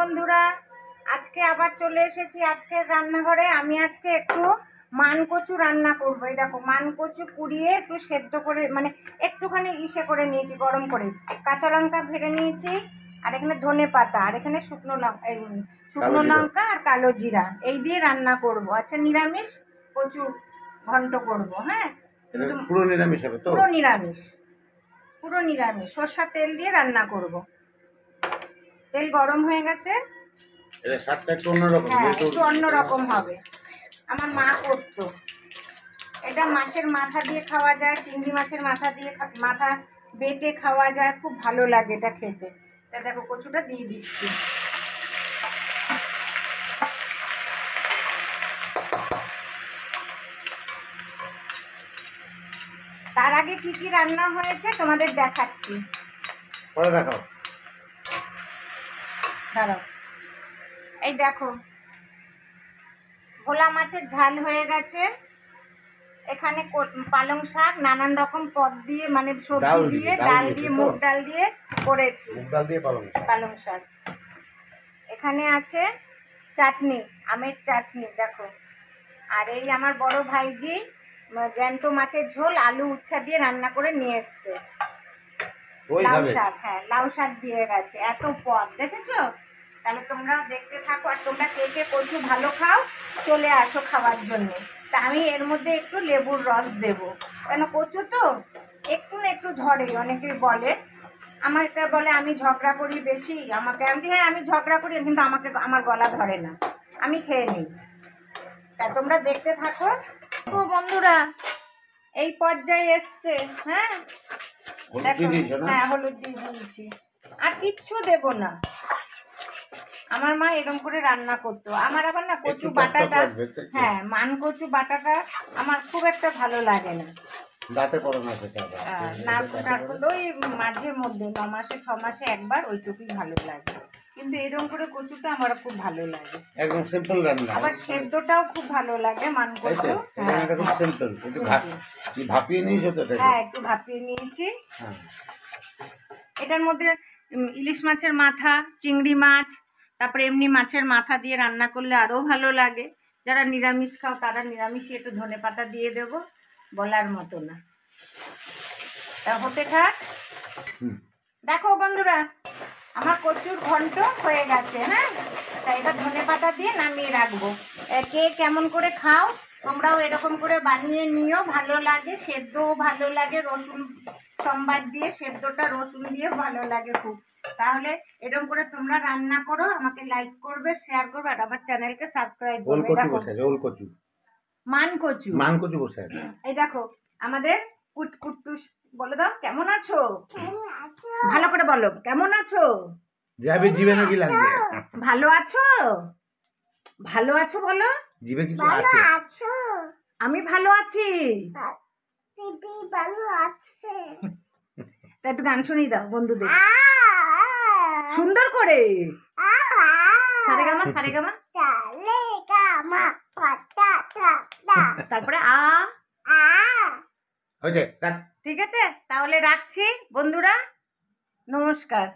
বন্ধুরা, আজকে আবার চলে এসেছি আজকের রান্নাঘরে। আমি আজকে একটু মানকচু রান্না করবো। এই দেখো, মানকচু পুড়িয়ে একটু সেদ্ধ করে, মানে একটুখানি ইসে করে নিয়েছি, গরম করে। কাঁচা লঙ্কা ভেড়ে নিয়েছি, আর এখানে ধনে পাতা, আর এখানে শুকনো লঙ্কা আর কালো জিরা, এই দিয়ে রান্না করব। আচ্ছা, নিরামিষ কচু ঘন্ট করব। হ্যাঁ, পুরো নিরামিষ হবে তো? পুরো নিরামিষ সরষের তেল দিয়ে রান্না করব। তেল গরম হয়ে গেছে। এর স্বাদটা একটু অন্যরকম। হ্যাঁ, একটু অন্যরকম হবে। আমার মা করতো এটা। মাছের মাথা দিয়ে খাওয়া যায়, চিংড়ি মাছের মাথা দিয়ে মাথা বেটে খাওয়া যায়, খুব ভালো লাগে এটা খেতে। তা দেখো, কচুটা দিয়ে দিচ্ছি। তার আগে কি কি রান্না হয়েছে তোমাদের দেখাচ্ছি। পরে দেখাও। দাঁড়াও, এই দেখো, ভোলা মাছের ঝাল হয়ে গেছে। এখানে পালং শাক নানান রকম পদ দিয়ে, মানে সবজি দিয়ে, ডাল দিয়ে, মুগ ডাল দিয়ে করেছি। পালং শাক। এখানে আছে চাটনি, আমের চাটনি, দেখো। আর এই আমার বড় ভাইজি জ্যান্ত মাছের ঝোল আলু উচ্ছা দিয়ে রান্না করে নিয়ে এসছে। লাউ শাক, হ্যাঁ, লাউ শাক দিয়ে গেছে। এত পদ দেখেছো? তাহলে তোমরা দেখতে থাকো। আর তোমরা কে কে কচু ভালো খাও, চলে আসো খাওয়ার জন্য। তা আমি এর মধ্যে একটু লেবুর রস দেব, কেন কচু তো একটু না একটু ধরে। অনেকে বলে, আমাকে বলে আমি ঝগড়া করি বেশি, আমাকে আমি, হ্যাঁ আমি ঝগড়া করি, কিন্তু আমার গলা ধরে না, আমি খেয়ে নিই। তা তোমরা দেখতে থাকো। ও বন্ধুরা, এই পর্যায়ে এসছে। হ্যাঁ দেখো, হ্যাঁ হলুদ দিয়ে দিয়েছি, আর কিচ্ছু দেব না। আমার মা এরকম করে রান্না করতো। আমার আবার না কচু বাটাটা, হ্যাঁ মান কচু বাটাটা আমার খুব একটা ভালো লাগে না। দাঁতে পড়ে না সেটা। না, ওই মাঝে মধ্যে 9 মাসে 6 মাসে একবার ওইটুকুই ভালো লাগে। কিন্তু এরকম করে কচুটা আমার খুব ভালো লাগে, একদম সিম্পল রান্না। আবার সেদ্ধটাও খুব ভালো লাগে মান কচু। হ্যাঁ, এটা খুব সিম্পল। একটু ভাপিয়ে নিয়েছো তো? হ্যাঁ, একটু ভাপিয়ে নিয়েছি। এটার মধ্যে ইলিশ মাছের মাথা, চিংড়ি মাছ, তারপরে এমনি মাছের মাথা দিয়ে রান্না করলে আরও ভালো লাগে। যারা নিরামিষ খাও তারা নিরামিষই একটু ধনে পাতা দিয়ে দেব, বলার মতো না। তা হতে থাক। দেখো বন্ধুরা, আমার কচুর ঘন্ট হয়ে গেছে। হ্যাঁ, তাই এটা ধনে পাতা দিয়ে নামিয়ে রাখবো। কে কেমন করে খাও, তোমরাও এরকম করে বানিয়ে নিও, ভালো লাগে। সেদ্ধও ভালো লাগে, রসুন সম্বার দিয়ে, সেদ্ধটা রসুন দিয়ে ভালো লাগে খুব। তাহলে এরকম করে তোমরা রান্না করো, আমাকে লাইক করবে, শেয়ার করবে, আর আমার চ্যানেলকে সাবস্ক্রাইব করবে। দেখো, মানকচু বসে আছে। এই দেখো আমাদের কুটকুটুস, বলে দাও কেমন আছো? ভালো করে বলো, কেমন আছো? যাবে জিভে নাকি লাগবে? ভালো আছো? ভালো আছো বলো। জিভে কিছু আছে? আমি ভালো আছি। ভালো আছে। তা একটু গান শুনিয়ে দাও বন্ধুদের সুন্দর করে। সারেগামা সারেগামা, তারপরে ঠিক আছে, তাহলে রাখছি বন্ধুরা, নমস্কার।